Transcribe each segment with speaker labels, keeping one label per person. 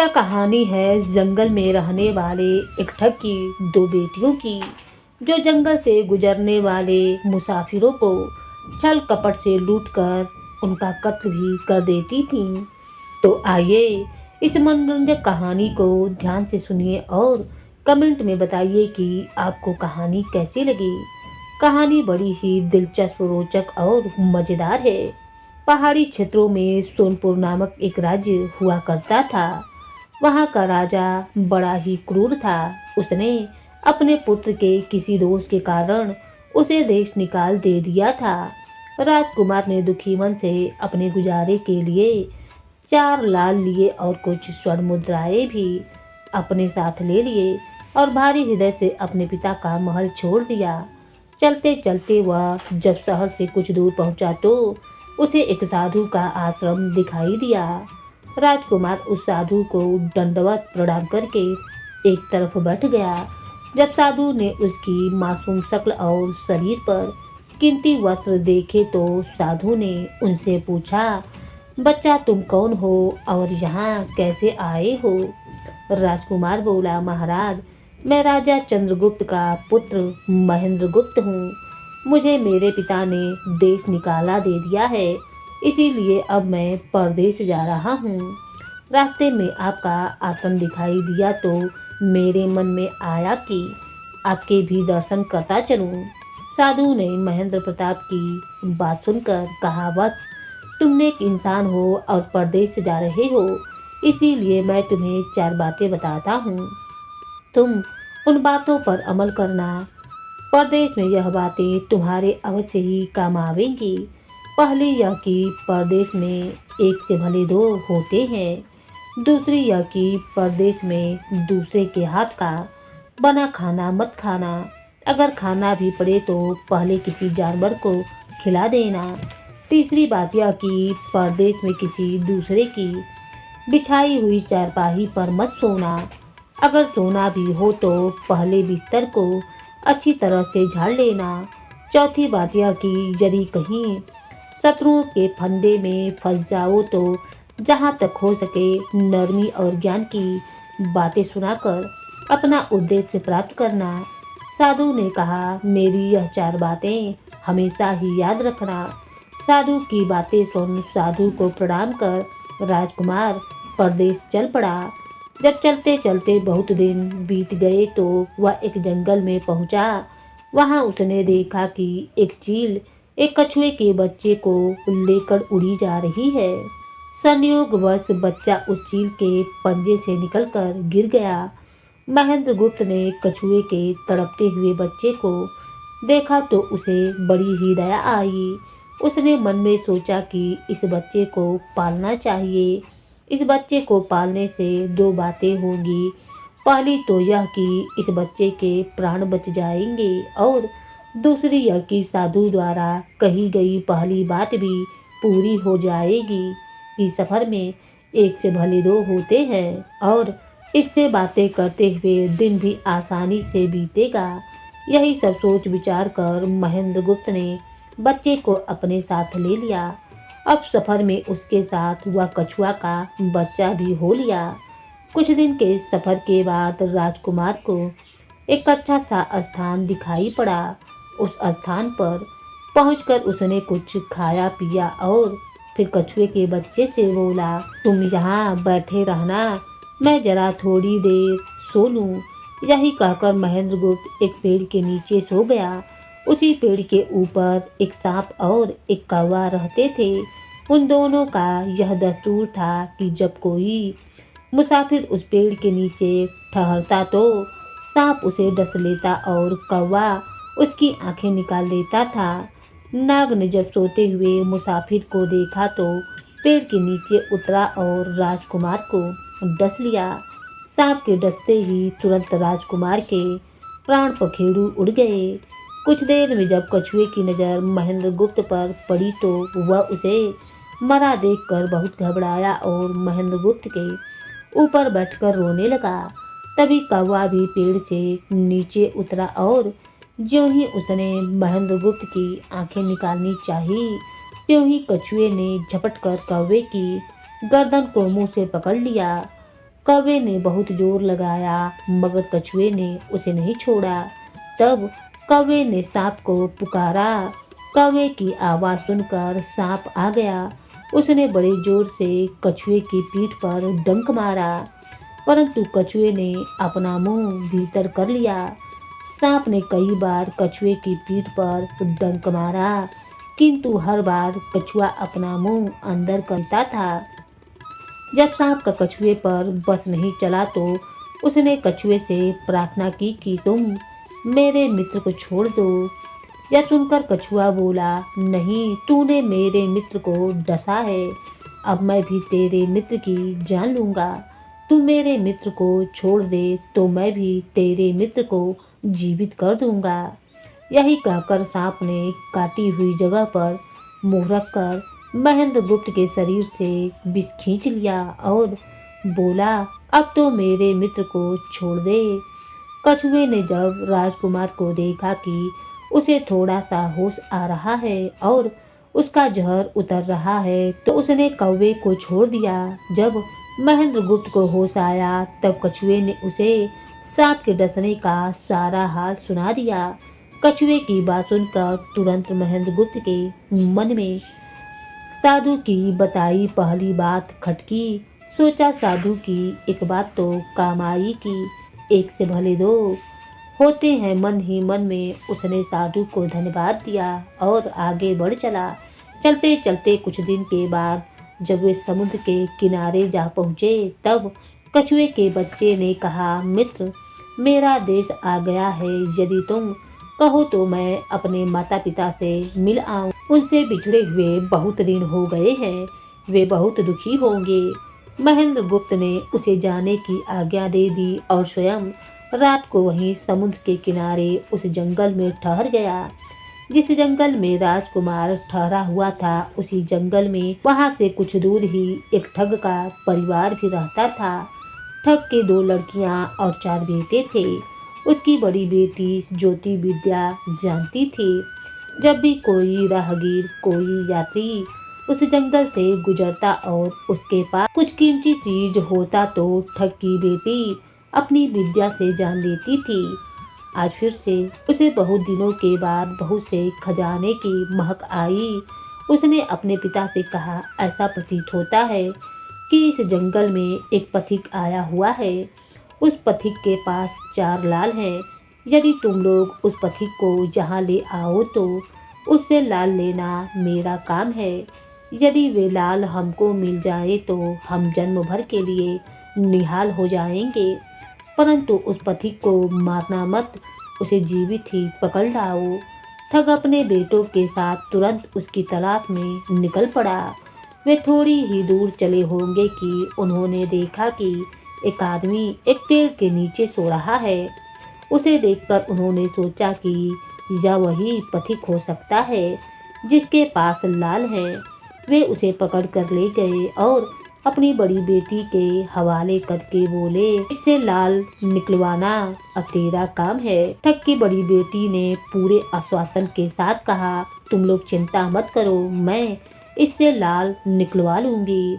Speaker 1: यह कहानी है जंगल में रहने वाले एक ठग की दो बेटियों की, जो जंगल से गुजरने वाले मुसाफिरों को छल कपट से लूटकर उनका कत्ल भी कर देती थीं। तो आइए इस मनोरंजक कहानी को ध्यान से सुनिए और कमेंट में बताइए कि आपको कहानी कैसी लगी। कहानी बड़ी ही दिलचस्प, रोचक और मजेदार है। पहाड़ी क्षेत्रों में सोनपुर नामक एक राज्य हुआ करता था। वहाँ का राजा बड़ा ही क्रूर था। उसने अपने पुत्र के किसी दोष के कारण उसे देश निकाल दे दिया था। राजकुमार ने दुखी मन से अपने गुजारे के लिए 4 लाल लिए और कुछ स्वर्ण मुद्राएं भी अपने साथ ले लिए और भारी हृदय से अपने पिता का महल छोड़ दिया। चलते चलते वह जब शहर से कुछ दूर पहुंचा तो उसे एक साधु का आश्रम दिखाई दिया। राजकुमार उस साधु को दंडवत प्रणाम करके एक तरफ बैठ गया। जब साधु ने उसकी मासूम शक्ल और शरीर पर कीमती वस्त्र देखे तो साधु ने उनसे पूछा, बच्चा तुम कौन हो और यहाँ कैसे आए हो? राजकुमार बोला, महाराज मैं राजा चंद्रगुप्त का पुत्र महेंद्रगुप्त हूँ। मुझे मेरे पिता ने देश निकाला दे दिया है, इसीलिए अब मैं परदेश जा रहा हूँ। रास्ते में आपका आश्रम दिखाई दिया तो मेरे मन में आया कि आपके भी दर्शन करता चलूँ। साधु ने महेंद्र प्रताप की बात सुनकर कहा, बस तुम एक इंसान हो और परदेश जा रहे हो, इसीलिए मैं तुम्हें 4 बातें बताता हूँ। तुम उन बातों पर अमल करना। परदेश में यह बातें तुम्हारे अवश्य ही काम आवेंगी। पहली यह कि परदेश में एक से भले 2 होते हैं। दूसरी यह कि परदेश में दूसरे के हाथ का बना खाना मत खाना। अगर खाना भी पड़े तो पहले किसी जानवर को खिला देना। तीसरी बात यह कि परदेश में किसी दूसरे की बिछाई हुई चारपाई पर मत सोना। अगर सोना भी हो तो पहले बिस्तर को अच्छी तरह से झाड़ लेना। चौथी बात यह कि यदि कहीं शत्रुओं के फंदे में फंस जाओ तो जहाँ तक हो सके नरमी और ज्ञान की बातें सुनाकर अपना उद्देश्य प्राप्त करना। साधु ने कहा, मेरी यह 4 बातें हमेशा ही याद रखना। साधु की बातें सुन साधु को प्रणाम कर राजकुमार परदेश चल पड़ा। जब चलते चलते बहुत दिन बीत गए तो वह एक जंगल में पहुंचा। वहां उसने देखा कि एक चील एक कछुए के बच्चे को लेकर उड़ी जा रही है। संयोगवश बच्चा उस चील के पंजे से निकलकर गिर गया। महेंद्रगुप्त ने कछुए के तड़पते हुए बच्चे को देखा तो उसे बड़ी ही दया आई। उसने मन में सोचा कि इस बच्चे को पालना चाहिए। इस बच्चे को पालने से 2 बातें होंगी। पहली तो यह कि इस बच्चे के प्राण बच जाएंगे और दूसरी यह कि साधु द्वारा कही गई पहली बात भी पूरी हो जाएगी कि सफर में एक से भले 2 होते हैं और इससे बातें करते हुए दिन भी आसानी से बीतेगा। यही सब सोच विचार कर महेंद्रगुप्त ने बच्चे को अपने साथ ले लिया। अब सफर में उसके साथ वह कछुआ का बच्चा भी हो लिया। कुछ दिन के सफर के बाद राजकुमार को एक अच्छा सा स्थान दिखाई पड़ा। उस स्थान पर पहुंचकर उसने कुछ खाया पिया और फिर कछुए के बच्चे से बोला, तुम यहाँ बैठे रहना, मैं जरा थोड़ी देर सो लूं। यही कहकर महेंद्रगुप्त एक पेड़ के नीचे सो गया। उसी पेड़ के ऊपर एक सांप और एक कौवा रहते थे। उन दोनों का यह दस्तूर था कि जब कोई मुसाफिर उस पेड़ के नीचे ठहरता तो सांप उसे डस लेता और कौवा उसकी आंखें निकाल लेता था। नाग ने जब सोते हुए मुसाफिर को देखा तो पेड़ के नीचे उतरा और राजकुमार को डस लिया। सांप के डसते ही तुरंत राजकुमार के प्राण पखेरु उड़ गए। कुछ देर में जब कछुए की नज़र महेंद्रगुप्त पर पड़ी तो वह उसे मरा देखकर बहुत घबराया और महेंद्रगुप्त के ऊपर बैठकर रोने लगा। तभी कौवा भी पेड़ से नीचे उतरा और ज्यों ही उसने महेंद्रगुप्त की आंखें निकालनी चाही, त्यों ही कछुए ने झपट कर कौवे की गर्दन को मुंह से पकड़ लिया। कौवे ने बहुत जोर लगाया मगर कछुए ने उसे नहीं छोड़ा। तब कौवे ने सांप को पुकारा। कौवे की आवाज़ सुनकर सांप आ गया। उसने बड़े जोर से कछुए की पीठ पर डंक मारा, परंतु कछुए ने अपना मुंह भीतर कर लिया। सांप ने कई बार कछुए की पीठ पर डंक मारा, किंतु हर बार कछुआ अपना मुंह अंदर करता था। जब सांप का कछुए पर बस नहीं चला तो उसने कछुए से प्रार्थना की कि तुम मेरे मित्र को छोड़ दो। यह सुनकर कछुआ बोला, नहीं, तूने मेरे मित्र को डसा है, अब मैं भी तेरे मित्र की जान लूंगा। तू मेरे मित्र को छोड़ दे तो मैं भी तेरे मित्र को जीवित कर दूंगा। यही कहकर सांप ने काटी हुई जगह पर मुंह रखकर महेंद्रगुप्त के शरीर से विष खींच लिया और बोला, अब तो मेरे मित्र को छोड़ दे। कछुए ने जब राजकुमार को देखा कि उसे थोड़ा सा होश आ रहा है और उसका जहर उतर रहा है, तो उसने कौवे को छोड़ दिया। जब महेंद्रगुप्त को होश आया तब कछुए ने उसे सांप के डसने का सारा हाल सुना दिया। कछुए की बात सुनकर तुरंत महेंद्रगुप्त के मन में साधु की बताई पहली बात खटकी। सोचा, साधु की एक बात तो काम आई कि एक से भले दो होते हैं। मन ही मन में उसने साधु को धन्यवाद दिया और आगे बढ़ चला। चलते चलते कुछ दिन के बाद जब वे समुद्र के किनारे जा पहुँचे तब कछुए के बच्चे ने कहा, मित्र, मेरा देश आ गया है, यदि तुम कहो तो मैं अपने माता पिता से मिल आऊं। उनसे बिछड़े हुए बहुत दिन हो गए हैं, वे बहुत दुखी होंगे। महेंद्रगुप्त ने उसे जाने की आज्ञा दे दी और स्वयं रात को वहीं समुद्र के किनारे उस जंगल में ठहर गया। जिस जंगल में राजकुमार ठहरा हुआ था उसी जंगल में वहां से कुछ दूर ही एक ठग का परिवार भी रहता था। ठग के 2 लड़कियां और 4 बेटे थे। उसकी बड़ी बेटी ज्योति विद्या जानती थी। जब भी कोई राहगीर, कोई यात्री उस जंगल से गुजरता और उसके पास कुछ कीमती चीज होता तो ठग की बेटी अपनी विद्या से जान लेती थी। आज फिर से उसे बहुत दिनों के बाद बहुत से खजाने की महक आई। उसने अपने पिता से कहा, ऐसा प्रतीत होता है कि इस जंगल में एक पथिक आया हुआ है। उस पथिक के पास 4 लाल हैं। यदि तुम लोग उस पथिक को यहाँ ले आओ तो उससे लाल लेना मेरा काम है। यदि वे लाल हमको मिल जाए तो हम जन्म भर के लिए निहाल हो जाएंगे, परंतु उस पथिक को मारना मत, उसे जीवित ही पकड़ लाओ। ठग अपने बेटों के साथ तुरंत उसकी तलाश में निकल पड़ा। वे थोड़ी ही दूर चले होंगे कि उन्होंने देखा कि एक आदमी एक पेड़ के नीचे सो रहा है। उसे देखकर उन्होंने सोचा कि यह वही पथिक हो सकता है जिसके पास लाल है। वे उसे पकड़ कर ले गए और अपनी बड़ी बेटी के हवाले करके बोले, इससे लाल निकलवाना अब तेरा काम है। ठग की बड़ी बेटी ने पूरे आश्वासन के साथ कहा, तुम लोग चिंता मत करो, मैं इससे लाल निकलवा लूंगी।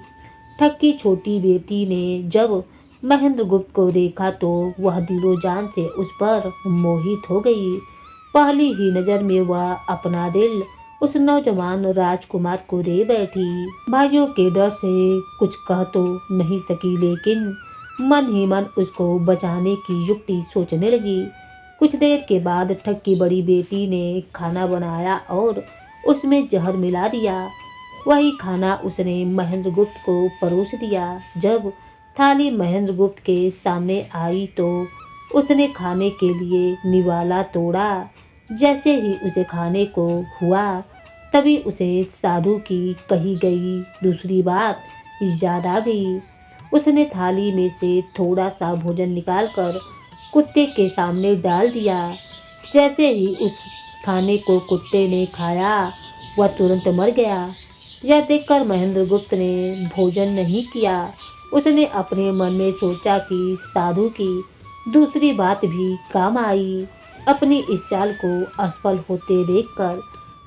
Speaker 1: ठग की छोटी बेटी ने जब महेंद्रगुप्त को देखा तो वह दिलो जान से उस पर मोहित हो गई। पहली ही नजर में वह अपना दिल उस नौजवान राजकुमार को दे बैठी। भाइयों के डर से कुछ कह तो नहीं सकी, लेकिन मन ही मन उसको बचाने की युक्ति सोचने लगी। कुछ देर के बाद ठग की बड़ी बेटी ने खाना बनाया और उसमें जहर मिला दिया। वही खाना उसने महेंद्रगुप्त को परोस दिया। जब थाली महेंद्रगुप्त के सामने आई तो उसने खाने के लिए निवाला तोड़ा। जैसे ही उसे खाने को हुआ तभी उसे साधु की कही गई दूसरी बात याद आ गई। उसने थाली में से थोड़ा सा भोजन निकालकर कुत्ते के सामने डाल दिया। जैसे ही उस खाने को कुत्ते ने खाया वह तुरंत मर गया। यह देखकर महेंद्रगुप्त ने भोजन नहीं किया। उसने अपने मन में सोचा कि साधु की दूसरी बात भी काम आई। अपनी इस चाल को असफल होते देखकर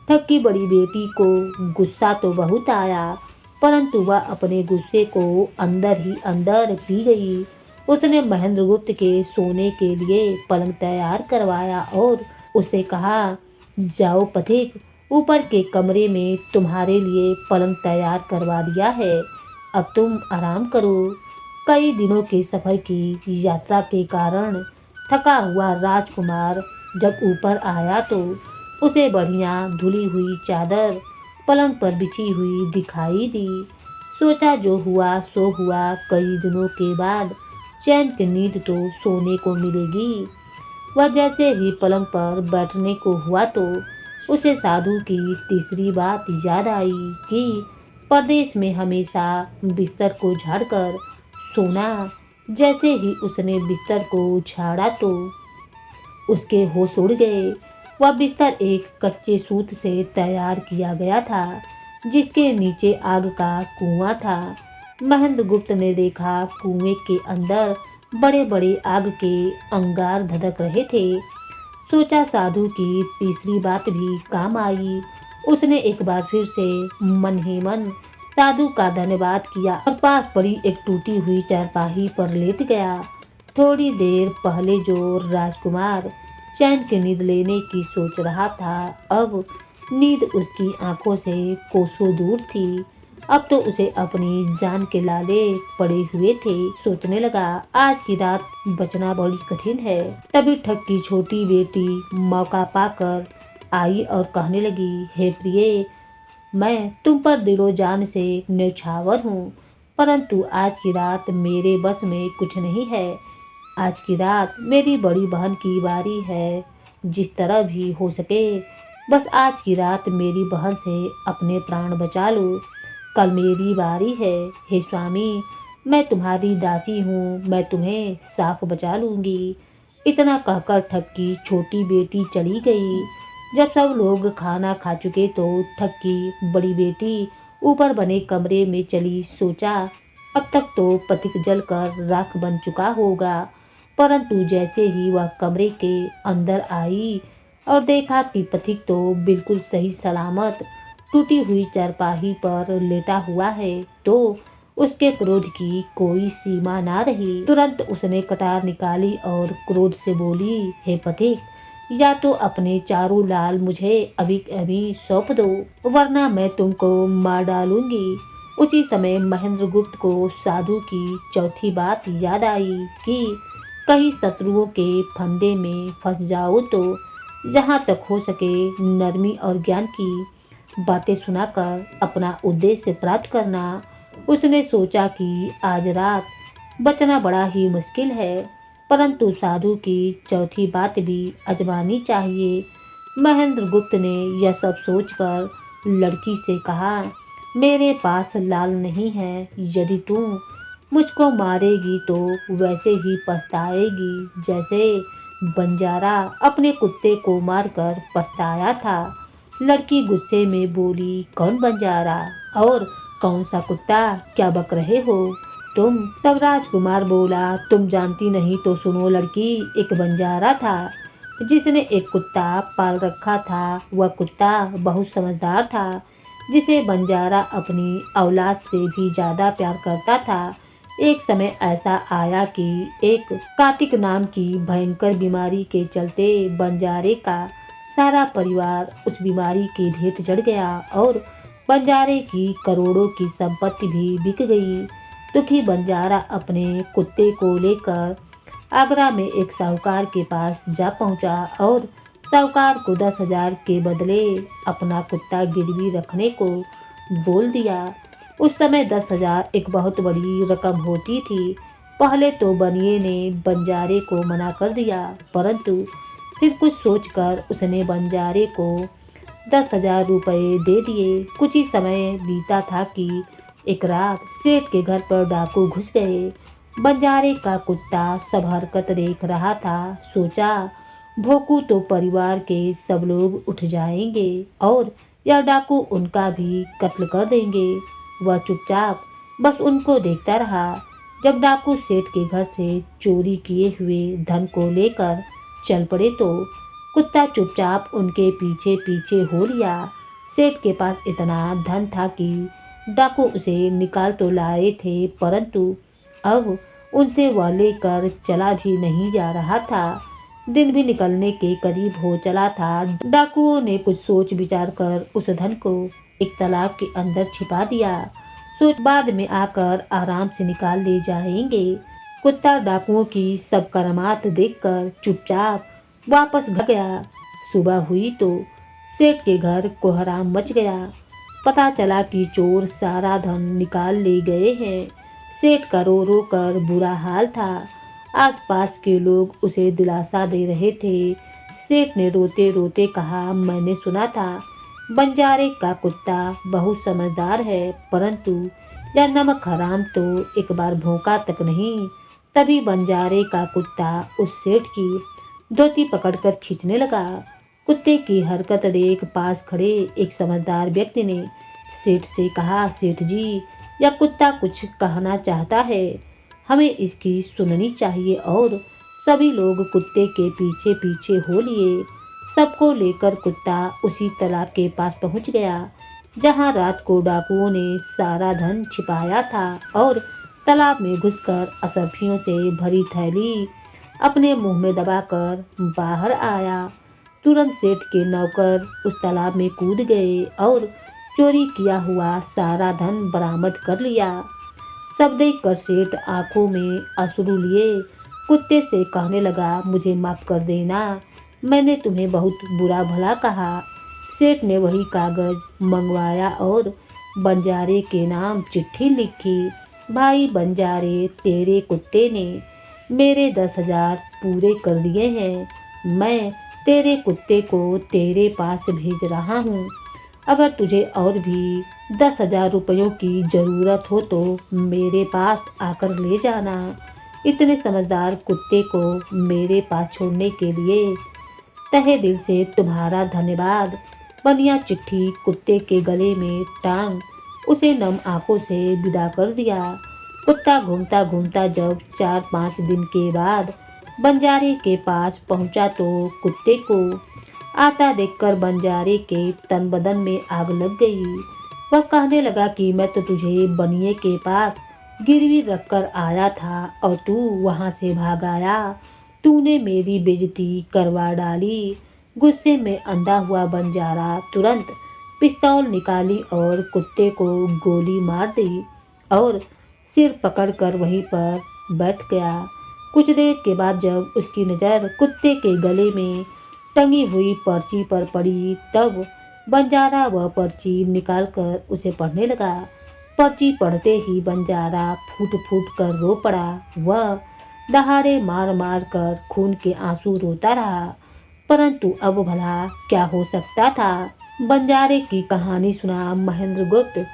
Speaker 1: ठग की बड़ी बेटी को गुस्सा तो बहुत आया, परंतु वह अपने गुस्से को अंदर ही अंदर पी गई। उसने महेंद्रगुप्त के सोने के लिए पलंग तैयार करवाया और उसे कहा, जाओ पथिक, ऊपर के कमरे में तुम्हारे लिए पलंग तैयार करवा दिया है, अब तुम आराम करो। कई दिनों के सफर की यात्रा के कारण थका हुआ राजकुमार जब ऊपर आया तो उसे बढ़िया धुली हुई चादर पलंग पर बिछी हुई दिखाई दी। सोचा जो हुआ सो हुआ, कई दिनों के बाद चैन की नींद तो सोने को मिलेगी। वह जैसे ही पलंग पर बैठने को हुआ तो उसे साधु की तीसरी बात याद आई कि परदेश में हमेशा बिस्तर को झाड़कर सोना। जैसे ही उसने बिस्तर को झाड़ा तो उसके होश उड़ गए। वह बिस्तर एक कच्चे सूत से तैयार किया गया था जिसके नीचे आग का कुआं था। महेंद्रगुप्त ने देखा कुएं के अंदर बड़े बड़े आग के अंगार धधक रहे थे। सोचा साधु की तीसरी बात भी काम आई। उसने एक बार फिर से मन ही मन साधु का धन्यवाद किया और पास पड़ी एक टूटी हुई चारपाई पर लेट गया। थोड़ी देर पहले जो राजकुमार चैन की नींद लेने की सोच रहा था, अब नींद उसकी आंखों से कोसों दूर थी। अब तो उसे अपनी जान के लाले पड़े हुए थे। सोचने लगा, आज की रात बचना बड़ी कठिन है। तभी ठग की छोटी बेटी मौका पाकर आई और कहने लगी, हे प्रिय, मैं तुम पर दिलो जान से न्यौछावर हूँ, परंतु आज की रात मेरे बस में कुछ नहीं है। आज की रात मेरी बड़ी बहन की बारी है। जिस तरह भी हो सके बस आज की रात मेरी बहन से अपने प्राण बचा लो। कल मेरी बारी है। हे स्वामी, मैं तुम्हारी दासी हूँ, मैं तुम्हें साफ बचा लूँगी। इतना कहकर ठग की छोटी बेटी चली गई। जब सब लोग खाना खा चुके तो ठग की बड़ी बेटी ऊपर बने कमरे में चली। सोचा अब तक तो पथिक जलकर राख बन चुका होगा, परंतु जैसे ही वह कमरे के अंदर आई और देखा कि पथिक तो बिल्कुल सही सलामत टूटी हुई चारपाई पर लेटा हुआ है तो उसके क्रोध की कोई सीमा ना रही। तुरंत उसने कटार निकाली और क्रोध से बोली, हे पथिक, या तो अपने चारों लाल मुझे अभी अभी सौंप दो, वरना मैं तुमको मार डालूंगी। उसी समय महेंद्रगुप्त को साधु की चौथी बात याद आई कि कहीं शत्रुओं के फंदे में फंस जाओ तो जहाँ तक हो सके नरमी और ज्ञान की बातें सुनाकर अपना उद्देश्य प्राप्त करना। उसने सोचा कि आज रात बचना बड़ा ही मुश्किल है, परंतु साधु की चौथी बात भी आजमानी चाहिए। महेंद्रगुप्त ने यह सब सोचकर लड़की से कहा, मेरे पास लाल नहीं है, यदि तू मुझको मारेगी तो वैसे ही पछताएगी जैसे बंजारा अपने कुत्ते को मारकर पछताया था। लड़की गुस्से में बोली, कौन बंजारा और कौन सा कुत्ता, क्या बक रहे हो तुम? तब राजकुमार बोला, तुम जानती नहीं तो सुनो लड़की, एक बंजारा था जिसने एक कुत्ता पाल रखा था। वह कुत्ता बहुत समझदार था जिसे बंजारा अपनी औलाद से भी ज्यादा प्यार करता था। एक समय ऐसा आया कि एक कार्तिक नाम की भयंकर बीमारी के चलते बंजारे का सारा परिवार उस बीमारी की भेंट चढ़ गया और बंजारे की करोड़ों की संपत्ति भी बिक गई। दुखी बंजारा अपने कुत्ते को लेकर आगरा में एक साहूकार के पास जा पहुंचा और साहूकार को 10,000 के बदले अपना कुत्ता गिरवी रखने को बोल दिया। उस समय 10,000 एक बहुत बड़ी रकम होती थी। पहले तो बनिए ने बंजारे को मना कर दिया, परंतु फिर कुछ सोचकर उसने बंजारे को 10,000 रुपये दे दिए। कुछ ही समय बीता था कि एक रात सेठ के घर पर डाकू घुस गए। बंजारे का कुत्ता सब हरकत देख रहा था। सोचा, भोंकू तो परिवार के सब लोग उठ जाएंगे और यह डाकू उनका भी कत्ल कर देंगे। वह चुपचाप बस उनको देखता रहा। जब डाकू सेठ के घर से चोरी किए हुए धन को लेकर चल पड़े तो कुत्ता चुपचाप उनके पीछे पीछे हो लिया। सेठ के पास इतना धन था कि डाकू उसे निकाल तो लाए थे, परंतु अब उनसे वह लेकर चला भी नहीं जा रहा था। दिन भी निकलने के करीब हो चला था। डाकुओं ने कुछ सोच विचार कर उस धन को एक तालाब के अंदर छिपा दिया। सोच बाद में आकर आराम से निकाल ले जाएंगे। कुत्ता डाकुओं की सब करामात देखकर चुपचाप वापस घर गया। सुबह हुई तो सेठ के घर कोहराम मच गया। पता चला कि चोर सारा धन निकाल ले गए हैं। सेठ का रो रो कर बुरा हाल था। आसपास के लोग उसे दिलासा दे रहे थे। सेठ ने रोते रोते कहा, मैंने सुना था बंजारे का कुत्ता बहुत समझदार है, परंतु यह नमक हराम तो एक बार भौंका तक नहीं। तभी बंजारे का कुत्ता उस सेठ की धोती पकड़कर खींचने लगा। कुत्ते की हरकत देख पास खड़े एक समझदार व्यक्ति ने सेठ से कहा, सेठ जी, यह कुत्ता कुछ कहना चाहता है, हमें इसकी सुननी चाहिए। और सभी लोग कुत्ते के पीछे पीछे हो लिए। सबको लेकर कुत्ता उसी तालाब के पास पहुंच गया जहां रात को डाकुओं ने सारा धन छिपाया था, और तालाब में घुसकर असभ्यों से भरी थैली अपने मुंह में दबाकर बाहर आया। तुरंत सेठ के नौकर उस तालाब में कूद गए और चोरी किया हुआ सारा धन बरामद कर लिया। सब देखकर सेठ आंखों में आंसू लिए कुत्ते से कहने लगा, मुझे माफ कर देना, मैंने तुम्हें बहुत बुरा भला कहा। सेठ ने वही कागज मंगवाया और बंजारे के नाम चिट्ठी लिखी। भाई बंजारे, तेरे कुत्ते ने मेरे 10,000 पूरे कर दिए हैं। मैं तेरे कुत्ते को तेरे पास भेज रहा हूँ। अगर तुझे और भी 10,000 रुपयों की ज़रूरत हो तो मेरे पास आकर ले जाना। इतने समझदार कुत्ते को मेरे पास छोड़ने के लिए तहे दिल से तुम्हारा धन्यवाद। बनिया चिट्ठी कुत्ते के गले में टांग उसे नम आंखों से विदा कर दिया। कुत्ता घूमता घूमता जब 4-5 दिन के बाद बंजारे के पास पहुंचा तो कुत्ते को आता देखकर बंजारे के तन बदन में आग लग गई। वह कहने लगा कि मैं तो तुझे बनिए के पास गिरवी रखकर आया था और तू वहां से भाग आया। तूने मेरी बेइज्जती करवा डाली। गुस्से में अंधा हुआ बंजारा तुरंत पिस्तौल निकाली और कुत्ते को गोली मार दी और सिर पकड़कर वहीं पर बैठ गया। कुछ देर के बाद जब उसकी नज़र कुत्ते के गले में टंगी हुई पर्ची पर पड़ी, तब बंजारा वह पर्ची निकालकर उसे पढ़ने लगा। पर्ची पढ़ते ही बंजारा फूट फूट कर रो पड़ा। वह दहाड़े मार मार कर खून के आंसू रोता रहा, परंतु अब भला क्या हो सकता था। बंजारे की कहानी सुना महेंद्र गुप्त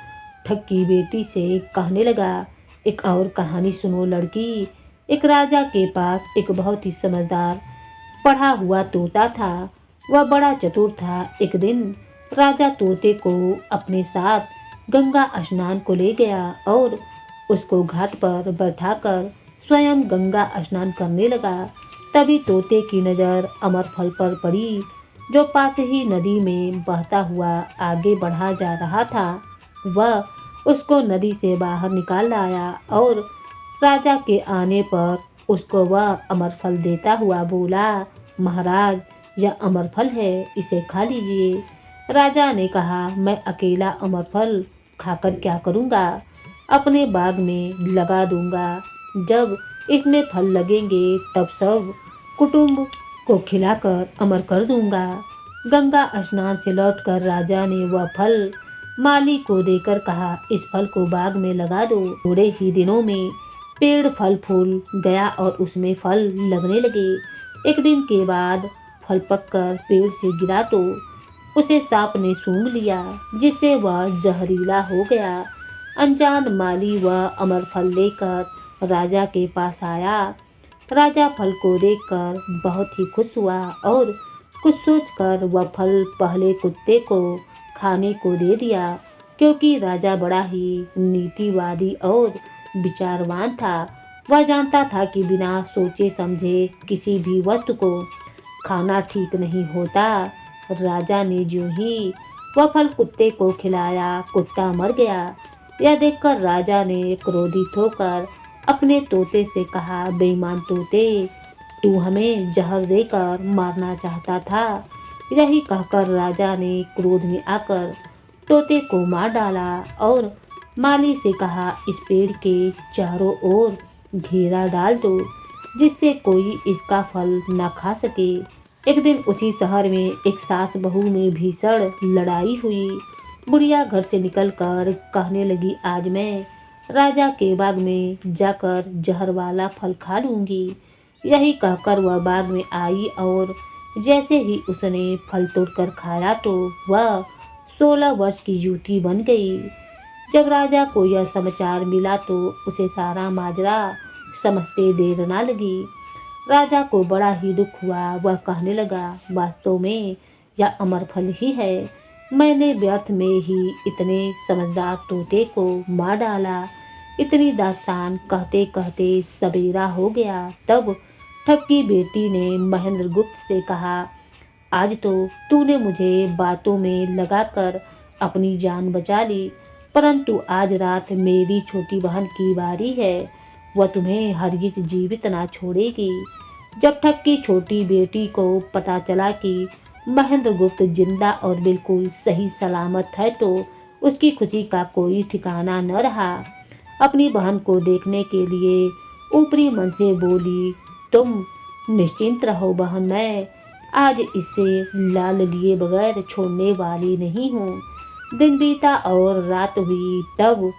Speaker 1: ठग की बेटी से कहने लगा, एक और कहानी सुनो लड़की। एक राजा के पास एक बहुत ही समझदार पढ़ा हुआ तोता था। वह बड़ा चतुर था। एक दिन राजा तोते को अपने साथ गंगा स्नान को ले गया और उसको घाट पर बैठाकर स्वयं गंगा स्नान करने लगा। तभी तोते की नज़र अमरफल पर पड़ी, जो पास ही नदी में बहता हुआ आगे बढ़ा जा रहा था। वह उसको नदी से बाहर निकाल लाया और राजा के आने पर उसको वह अमरफल देता हुआ बोला, महाराज, यह अमरफल है, इसे खा लीजिए। राजा ने कहा, मैं अकेला अमरफल खाकर क्या करूँगा, अपने बाग में लगा दूंगा। जब इसमें फल लगेंगे तब सब कुटुंब को खिलाकर अमर कर दूंगा। गंगा स्नान से लौटकर राजा ने वह फल माली को देकर कहा, इस फल को बाग में लगा दो। थोड़े ही दिनों में पेड़ फल फूल गया और उसमें फल लगने लगे। एक दिन के बाद फल पककर पेड़ से गिरा तो उसे सांप ने सूंघ लिया, जिससे वह जहरीला हो गया। अनजान माली वह अमर फल लेकर राजा के पास आया। राजा फल को देखकर बहुत ही खुश हुआ और कुछ सोचकर वह फल पहले कुत्ते को खाने को दे दिया, क्योंकि राजा बड़ा ही नीतिवादी और विचारवान था। वह जानता था कि बिना सोचे समझे किसी भी वस्तु को खाना ठीक नहीं होता। राजा ने जो ही वह फल कुत्ते को खिलाया, कुत्ता मर गया। यह देखकर राजा ने क्रोधित होकर अपने तोते से कहा, बेईमान तोते, तू हमें जहर देकर मारना चाहता था। यही कहकर राजा ने क्रोध में आकर तोते को मार डाला और माली से कहा, इस पेड़ के चारों ओर घेरा डाल दो जिससे कोई इसका फल न खा सके। एक दिन उसी शहर में एक सास बहू में भीषण लड़ाई हुई। बुढ़िया घर से निकलकर कहने लगी, आज मैं राजा के बाग में जाकर जहर वाला फल खा लूंगी। यही कहकर वह बाग में आई और जैसे ही उसने फल तोड़कर खाया तो वह 16 वर्ष की युवती बन गई। जब राजा को यह समाचार मिला तो उसे सारा माजरा समझते देर न लगी। राजा को बड़ा ही दुख हुआ। वह कहने लगा, वास्तव में यह अमर फल ही है। मैंने व्यर्थ में ही इतने समझदार तोते को मार डाला। इतनी दास्तान कहते कहते सवेरा हो गया। तब ठग की बेटी ने महेंद्र गुप्त से कहा, आज तो तूने मुझे बातों में लगाकर अपनी जान बचा ली, परंतु आज रात मेरी छोटी बहन की बारी है। वह तुम्हें हरगिज जीवित ना छोड़ेगी। जब ठग की छोटी बेटी को पता चला कि महेंद्र गुप्त जिंदा और बिल्कुल सही सलामत है तो उसकी खुशी का कोई ठिकाना न रहा। अपनी बहन को देखने के लिए ऊपरी मन से बोली, तुम निश्चिंत रहो बहन, मैं आज इसे लाल लिए बगैर छोड़ने वाली नहीं हूँ। दिन बीता और रात हुई। तब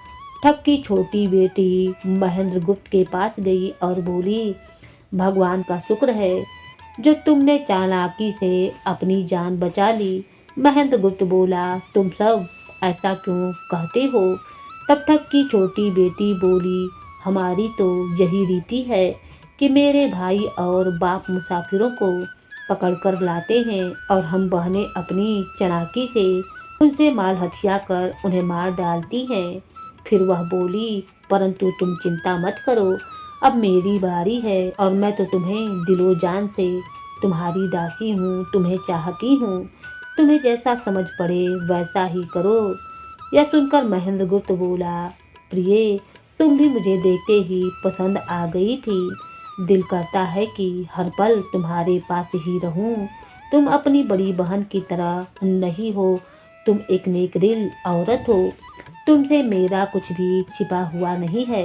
Speaker 1: ठग की छोटी बेटी महेंद्र गुप्त के पास गई और बोली, भगवान का शुक्र है जो तुमने चालाकी से अपनी जान बचा ली। महेंद्र गुप्त बोला, तुम सब ऐसा क्यों कहते हो? तब ठग की छोटी बेटी बोली, हमारी तो यही रीति है कि मेरे भाई और बाप मुसाफिरों को पकड़कर लाते हैं और हम बहनें अपनी चालाकी से उनसे माल हथिया कर उन्हें मार डालती हैं। फिर वह बोली, परंतु तुम चिंता मत करो, अब मेरी बारी है और मैं तो तुम्हें दिलो जान से तुम्हारी दासी हूँ, तुम्हें चाहती हूँ, तुम्हें जैसा समझ पड़े वैसा ही करो। यह सुनकर महेंद्र गुप्त बोला, प्रिय, तुम भी मुझे देखते ही पसंद आ गई थी। दिल करता है कि हर पल तुम्हारे पास ही रहूं। तुम अपनी बड़ी बहन की तरह नहीं हो, तुम एक नेक दिल औरत हो। तुमसे मेरा कुछ भी छिपा हुआ नहीं है।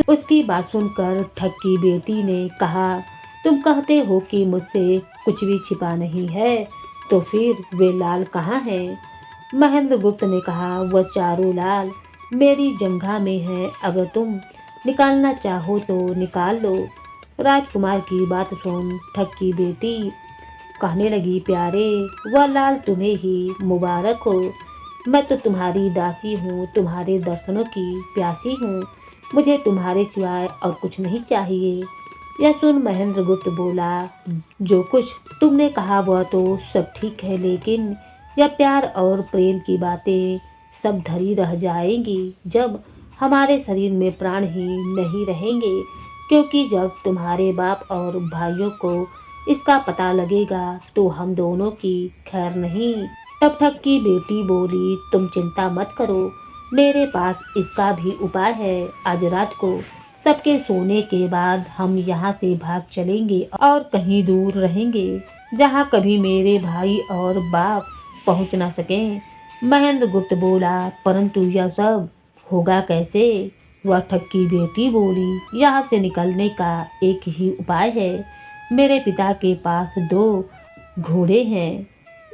Speaker 1: उसकी बात सुनकर ठग की बेटी ने कहा, तुम कहते हो कि मुझसे कुछ भी छिपा नहीं है, तो फिर वे लाल कहाँ हैं? महेंद्र गुप्त ने कहा, वह चारों लाल मेरी जंघा में है, अगर तुम निकालना चाहो तो निकाल लो। राजकुमार की बात सुन ठग की बेटी कहने लगी, प्यारे, वह लाल तुम्हें ही मुबारक हो। मैं तो तुम्हारी दासी हूँ, तुम्हारे दर्शनों की प्यासी हूँ। मुझे तुम्हारे सिवाय और कुछ नहीं चाहिए। यह सुन महेंद्र गुप्त बोला, जो कुछ तुमने कहा वह तो सब ठीक है, लेकिन यह प्यार और प्रेम की बातें सब धरी रह जाएंगी जब हमारे शरीर में प्राण ही नहीं रहेंगे, क्योंकि जब तुम्हारे बाप और भाइयों को इसका पता लगेगा तो हम दोनों की खैर नहीं। तब ठग की बेटी बोली, तुम चिंता मत करो, मेरे पास इसका भी उपाय है। आज रात को सबके सोने के बाद हम यहाँ से भाग चलेंगे और कहीं दूर रहेंगे जहाँ कभी मेरे भाई और बाप पहुँच ना सकें। महेंद्र गुप्त बोला, परंतु यह सब होगा कैसे? वह ठग की बेटी बोली, यहाँ से निकलने का एक ही उपाय है। मेरे पिता के पास 2 घोड़े हैं,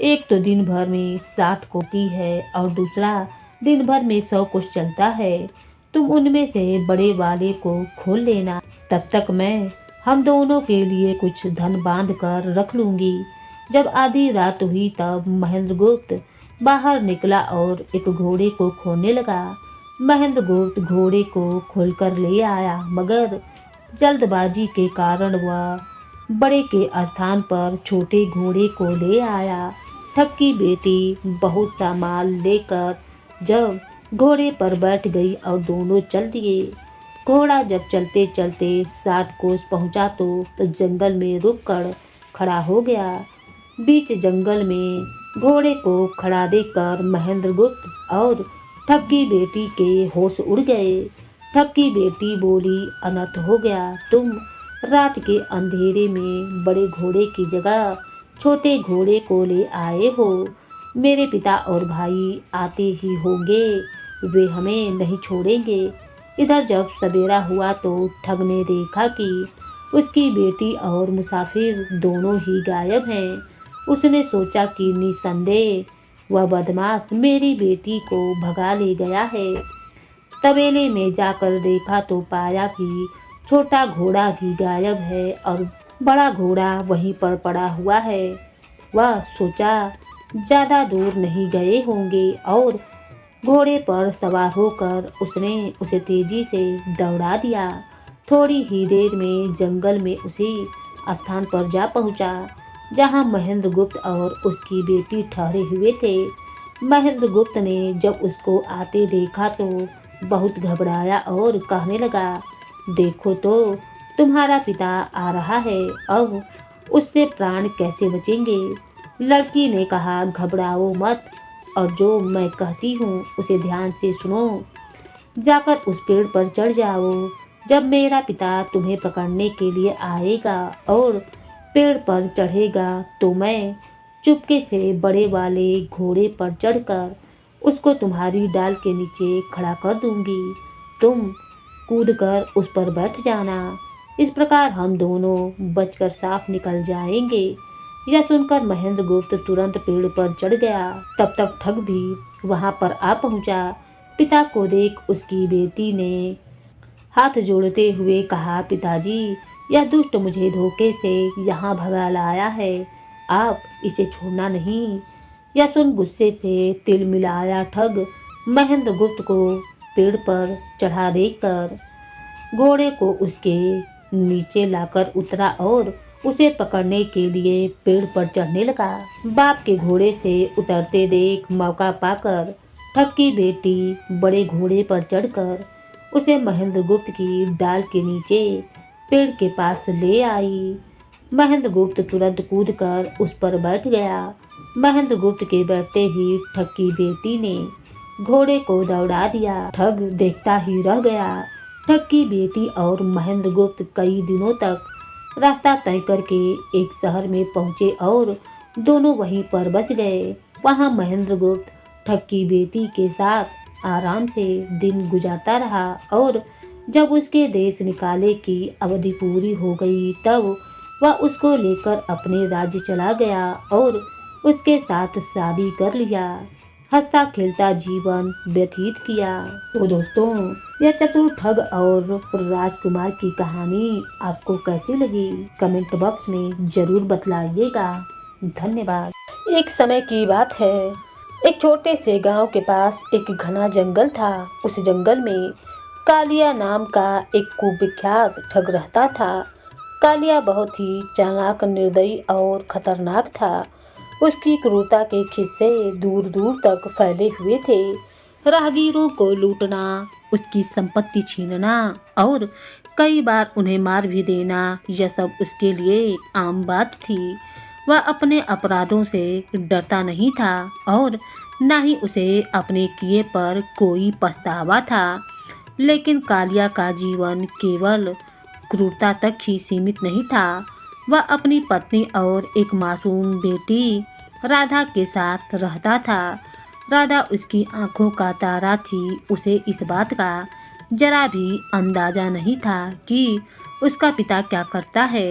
Speaker 1: एक तो दिन भर में 60 कोटी है और दूसरा दिन भर में 100 कोस चलता है। तुम उनमें से बड़े वाले को खोल लेना, तब तक मैं हम दोनों के लिए कुछ धन बांध कर रख लूंगी। जब आधी रात हुई तब महेंद्र गुप्त बाहर निकला और एक घोड़े को खोलने लगा। महेंद्र गुप्त घोड़े को खोलकर ले आया, मगर जल्दबाजी के कारण वह बड़े के स्थान पर छोटे घोड़े को ले आया। ठग की बेटी बहुत सा माल लेकर जब घोड़े पर बैठ गई और दोनों चल दिए। घोड़ा जब चलते चलते 60 कोस पहुंचा तो जंगल में रुककर खड़ा हो गया। बीच जंगल में घोड़े को खड़ा देखकर महेंद्र गुप्त और ठग की बेटी के होश उड़ गए। ठग की बेटी बोली, अनर्थ हो गया। तुम रात के अंधेरे में बड़े घोड़े की जगह छोटे घोड़े को ले आए हो। मेरे पिता और भाई आते ही होंगे, वे हमें नहीं छोड़ेंगे। इधर जब सवेरा हुआ तो ठग ने देखा कि उसकी बेटी और मुसाफिर दोनों ही गायब हैं। उसने सोचा कि निसंदेह वह बदमाश मेरी बेटी को भगा ले गया है। तबेले में जाकर देखा तो पाया कि छोटा घोड़ा भी गायब है और बड़ा घोड़ा वहीं पर पड़ा हुआ है। वह सोचा ज़्यादा दूर नहीं गए होंगे और घोड़े पर सवार होकर उसने उसे तेजी से दौड़ा दिया। थोड़ी ही देर में जंगल में उसी स्थान पर जा पहुंचा जहां महेंद्रगुप्त और उसकी बेटी ठहरे हुए थे। महेंद्रगुप्त ने जब उसको आते देखा तो बहुत घबराया और कहने लगा, देखो तो तुम्हारा पिता आ रहा है, अब उससे प्राण कैसे बचेंगे। लड़की ने कहा, घबराओ मत और जो मैं कहती हूँ उसे ध्यान से सुनो। जाकर उस पेड़ पर चढ़ जाओ। जब मेरा पिता तुम्हें पकड़ने के लिए आएगा और पेड़ पर चढ़ेगा तो मैं चुपके से बड़े वाले घोड़े पर चढ़कर उसको तुम्हारी डाल के नीचे खड़ा कर दूंगी। तुम कूदकर उस पर बैठ जाना। इस प्रकार हम दोनों बचकर साफ निकल जाएंगे। यह सुनकर महेंद्रगुप्त तुरंत पेड़ पर चढ़ गया। तब तक ठग भी वहां पर आ पहुंचा। पिता को देख उसकी बेटी ने हाथ जोड़ते हुए कहा, पिताजी, यह दुष्ट मुझे धोखे से यहाँ भगा लाया है, आप इसे छोड़ना नहीं। यह सुन गुस्से से तिल मिलाया ठग महेंद्रगुप्त को पेड़ पर चढ़ा देकर घोड़े को उसके नीचे लाकर उतरा और उसे पकड़ने के लिए पेड़ पर चढ़ने लगा। बाप के घोड़े से उतरते देख मौका पाकर ठग की बेटी बड़े घोड़े पर चढ़कर उसे महेंद्रगुप्त की डाल के नीचे पेड़ के पास ले आई। महेंद्रगुप्त तुरंत कूदकर उस पर बैठ गया। महेंद्रगुप्त के बैठते ही ठग की बेटी ने घोड़े को दौड़ा दिया। ठग देखता ही रह गया। ठग की बेटी और महेंद्रगुप्त कई दिनों तक रास्ता तय करके एक शहर में पहुंचे और दोनों वहीं पर बच गए। वहां महेंद्रगुप्त ठग की बेटी के साथ आराम से दिन गुजारता रहा और जब उसके देश निकाले की अवधि पूरी हो गई तब वह उसको लेकर अपने राज्य चला गया और उसके साथ शादी कर लिया। हंसता खेलता जीवन व्यतीत किया। तो दोस्तों, यह चतुर ठग और राजकुमार की कहानी आपको कैसी लगी कमेंट बॉक्स में जरूर बतलाइएगा। धन्यवाद। एक समय की बात है, एक छोटे से गांव के पास एक घना जंगल था। उस जंगल में कालिया नाम का एक कुविख्यात ठग रहता था। कालिया बहुत ही चालाक, निर्दयी और खतरनाक था। उसकी क्रूरता के किस्से दूर दूर तक फैले हुए थे। राहगीरों को लूटना, उसकी संपत्ति छीनना और कई बार उन्हें मार भी देना, यह सब उसके लिए आम बात थी। वह अपने अपराधों से डरता नहीं था और न ही उसे अपने किए पर कोई पछतावा था। लेकिन कालिया का जीवन केवल क्रूरता तक ही सीमित नहीं था। वह अपनी पत्नी और एक मासूम बेटी राधा के साथ रहता था। राधा उसकी आंखों का तारा थी। उसे इस बात का जरा भी अंदाजा नहीं था कि उसका पिता क्या करता है।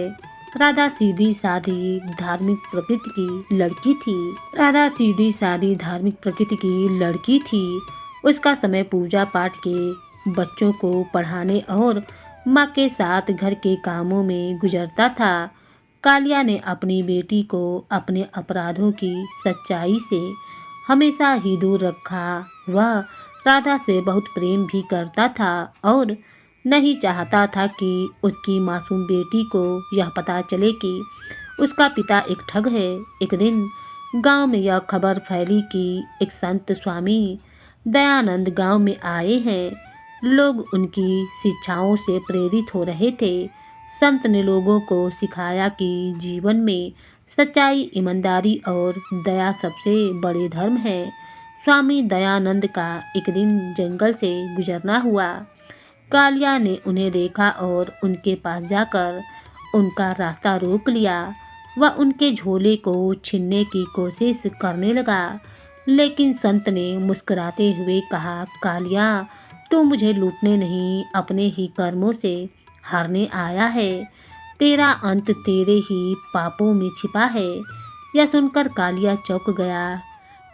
Speaker 1: राधा सीधी सादी धार्मिक प्रकृति की लड़की थी। राधा सीधी सादी धार्मिक प्रकृति की लड़की थी। उसका समय पूजा पाठ के, बच्चों को पढ़ाने और माँ के साथ घर के कामों में गुजरता था। कालिया ने अपनी बेटी को अपने अपराधों की सच्चाई से हमेशा ही दूर रखा। वह राधा से बहुत प्रेम भी करता था और नहीं चाहता था कि उसकी मासूम बेटी को यह पता चले कि उसका पिता एक ठग है। एक दिन गांव में यह खबर फैली कि एक संत स्वामी दयानंद गांव में आए हैं। लोग उनकी शिक्षाओं से प्रेरित हो रहे थे। संत ने लोगों को सिखाया कि जीवन में सच्चाई, ईमानदारी और दया सबसे बड़े धर्म हैं। स्वामी दयानंद का एक दिन जंगल से गुजरना हुआ। कालिया ने उन्हें देखा और उनके पास जाकर उनका रास्ता रोक लिया। वह उनके झोले को छीनने की कोशिश करने लगा, लेकिन संत ने मुस्कुराते हुए कहा, कालिया, तू मुझे लूटने नहीं, अपने ही कर्मों से हारने आया है। तेरा अंत तेरे ही पापों में छिपा है। यह सुनकर कालिया चौंक गया।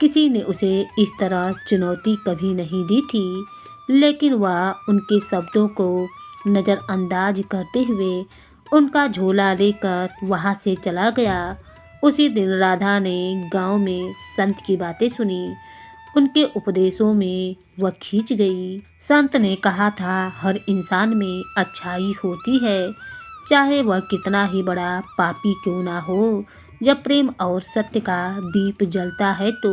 Speaker 1: किसी ने उसे इस तरह चुनौती कभी नहीं दी थी, लेकिन वह उनके शब्दों को नज़रअंदाज करते हुए उनका झोला लेकर वहां से चला गया। उसी दिन राधा ने गांव में संत की बातें सुनी। उनके उपदेशों में वह खींच गई। संत ने कहा था, हर इंसान में अच्छाई होती है, चाहे वह कितना ही बड़ा पापी क्यों ना हो। जब प्रेम और सत्य का दीप जलता है तो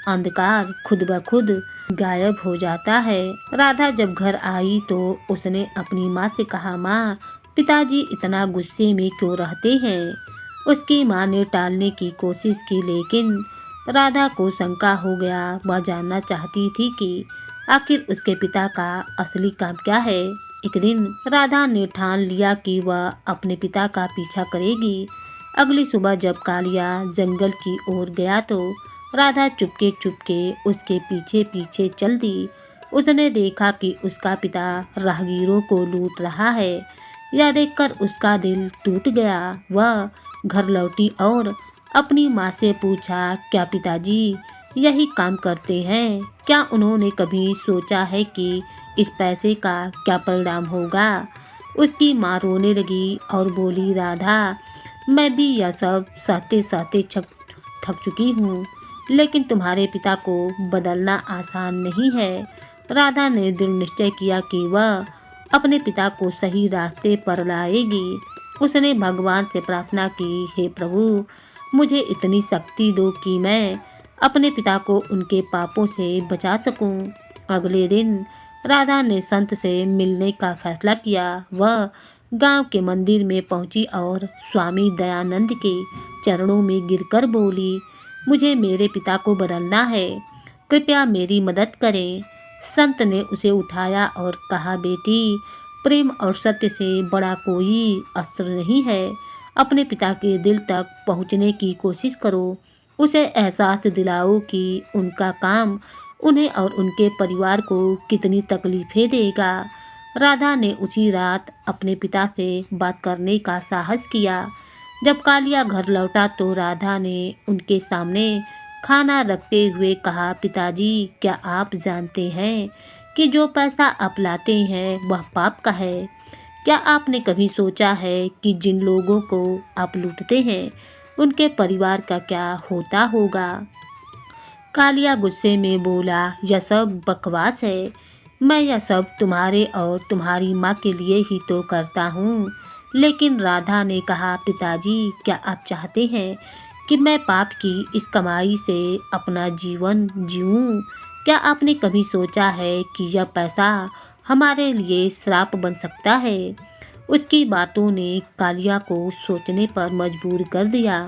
Speaker 1: अंधकार खुद ब खुद गायब हो जाता है। राधा जब घर आई तो उसने अपनी माँ से कहा, माँ, पिताजी इतना गुस्से में क्यों रहते हैं। उसकी माँ ने टालने की कोशिश की, लेकिन राधा को शंका हो गया। वह जानना चाहती थी कि आखिर उसके पिता का असली काम क्या है। एक दिन राधा ने ठान लिया कि वह अपने पिता का पीछा करेगी। अगली सुबह जब कालिया जंगल की ओर गया तो राधा चुपके चुपके उसके पीछे पीछे चल दी। उसने देखा कि उसका पिता राहगीरों को लूट रहा है। यह देखकर उसका दिल टूट गया। वह घर लौटी और अपनी माँ से पूछा, क्या पिताजी यही काम करते हैं? क्या उन्होंने कभी सोचा है कि इस पैसे का क्या परिणाम होगा? उसकी माँ रोने लगी और बोली, राधा, मैं भी यह सब सहते सहते थक चुकी हूँ, लेकिन तुम्हारे पिता को बदलना आसान नहीं है। राधा ने दृढ़ निश्चय किया कि वह अपने पिता को सही रास्ते पर लाएगी। उसने भगवान से प्रार्थना की, हे प्रभु, मुझे इतनी शक्ति दो कि मैं अपने पिता को उनके पापों से बचा सकूं। अगले दिन राधा ने संत से मिलने का फैसला किया। वह गांव के मंदिर में पहुंची और स्वामी दयानंद के चरणों में गिरकर बोली, मुझे मेरे पिता को बदलना है, कृपया मेरी मदद करें। संत ने उसे उठाया और कहा, बेटी, प्रेम और सत्य से बड़ा कोई अस्त्र नहीं है। अपने पिता के दिल तक पहुंचने की कोशिश करो। उसे एहसास दिलाओ कि उनका काम उन्हें और उनके परिवार को कितनी तकलीफें देगा। राधा ने उसी रात अपने पिता से बात करने का साहस किया। जब कालिया घर लौटा तो राधा ने उनके सामने खाना रखते हुए कहा, पिताजी, क्या आप जानते हैं कि जो पैसा आप लाते हैं वह पाप का है? क्या आपने कभी सोचा है कि जिन लोगों को आप लूटते हैं उनके परिवार का क्या होता होगा? कालिया गुस्से में बोला, यह सब बकवास है। मैं यह सब तुम्हारे और तुम्हारी माँ के लिए ही तो करता हूँ। लेकिन राधा ने कहा, पिताजी, क्या आप चाहते हैं कि मैं पाप की इस कमाई से अपना जीवन जीऊँ? क्या आपने कभी सोचा है कि यह पैसा हमारे लिए श्राप बन सकता है? उसकी बातों ने कालिया को सोचने पर मजबूर कर दिया।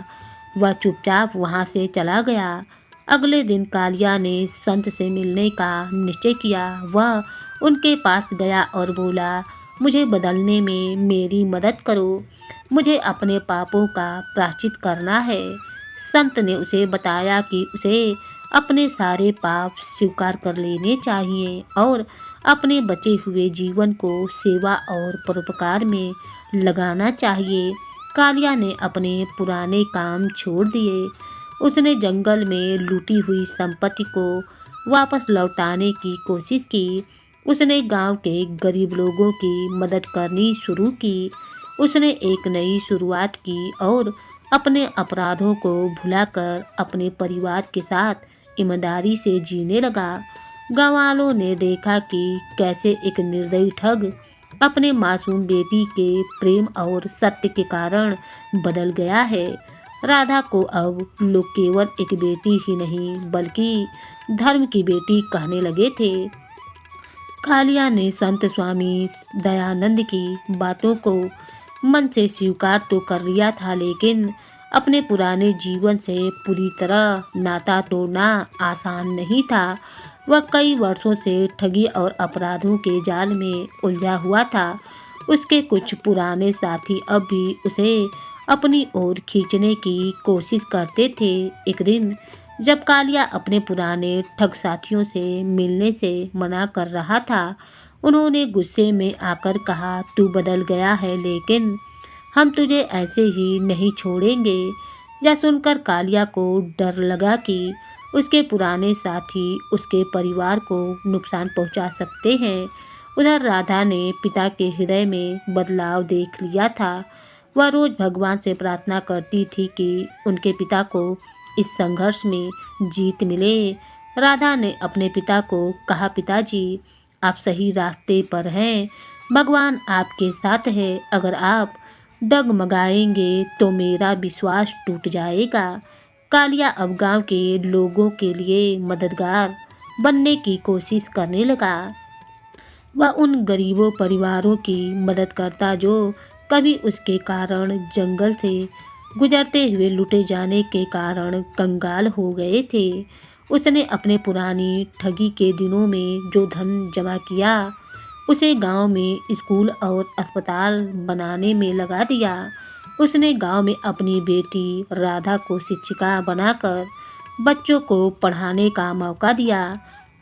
Speaker 1: वह चुपचाप वहां से चला गया। अगले दिन कालिया ने संत से मिलने का निश्चय किया। वह उनके पास गया और बोला, मुझे बदलने में मेरी मदद करो। मुझे अपने पापों का प्रायश्चित करना है। संत ने उसे बताया कि उसे अपने सारे पाप स्वीकार कर लेने चाहिए और अपने बचे हुए जीवन को सेवा और परोपकार में लगाना चाहिए। कालिया ने अपने पुराने काम छोड़ दिए। उसने जंगल में लूटी हुई संपत्ति को वापस लौटाने की कोशिश की। उसने गांव के गरीब लोगों की मदद करनी शुरू की। उसने एक नई शुरुआत की और अपने अपराधों को भुलाकर अपने परिवार के साथ ईमानदारी से जीने लगा। गाँव वालों ने देखा कि कैसे एक निर्दयी ठग अपने मासूम बेटी के प्रेम और सत्य के कारण बदल गया है। राधा को अब लोग केवल एक बेटी ही नहीं बल्कि धर्म की बेटी कहने लगे थे। कालिया ने संत स्वामी दयानंद की बातों को मन से स्वीकार तो कर लिया था, लेकिन अपने पुराने जीवन से पूरी तरह नाता तोड़ना आसान नहीं था। वह कई वर्षों से ठगी और अपराधों के जाल में उलझा हुआ था। उसके कुछ पुराने साथी अब भी उसे अपनी ओर खींचने की कोशिश करते थे। एक दिन जब कालिया अपने पुराने ठग साथियों से मिलने से मना कर रहा था, उन्होंने गुस्से में आकर कहा, तू बदल गया है, लेकिन हम तुझे ऐसे ही नहीं छोड़ेंगे। यह सुनकर कालिया को डर लगा कि उसके पुराने साथी उसके परिवार को नुकसान पहुंचा सकते हैं। उधर राधा ने पिता के हृदय में बदलाव देख लिया था। वह रोज भगवान से प्रार्थना करती थी कि उनके पिता को इस संघर्ष में जीत मिले। राधा ने अपने पिता को कहा, पिताजी, आप सही रास्ते पर हैं, भगवान आपके साथ है। अगर आप डगमगाएंगे तो मेरा विश्वास टूट जाएगा। कालिया अब गांव के लोगों के लिए मददगार बनने की कोशिश करने लगा। वह उन गरीबों परिवारों की मदद करता जो कभी उसके कारण जंगल से गुजरते हुए लूटे जाने के कारण कंगाल हो गए थे। उसने अपने पुरानी ठगी के दिनों में जो धन जमा किया, उसे गांव में स्कूल और अस्पताल बनाने में लगा दिया। उसने गांव में अपनी बेटी राधा को शिक्षिका बनाकर बच्चों को पढ़ाने का मौका दिया।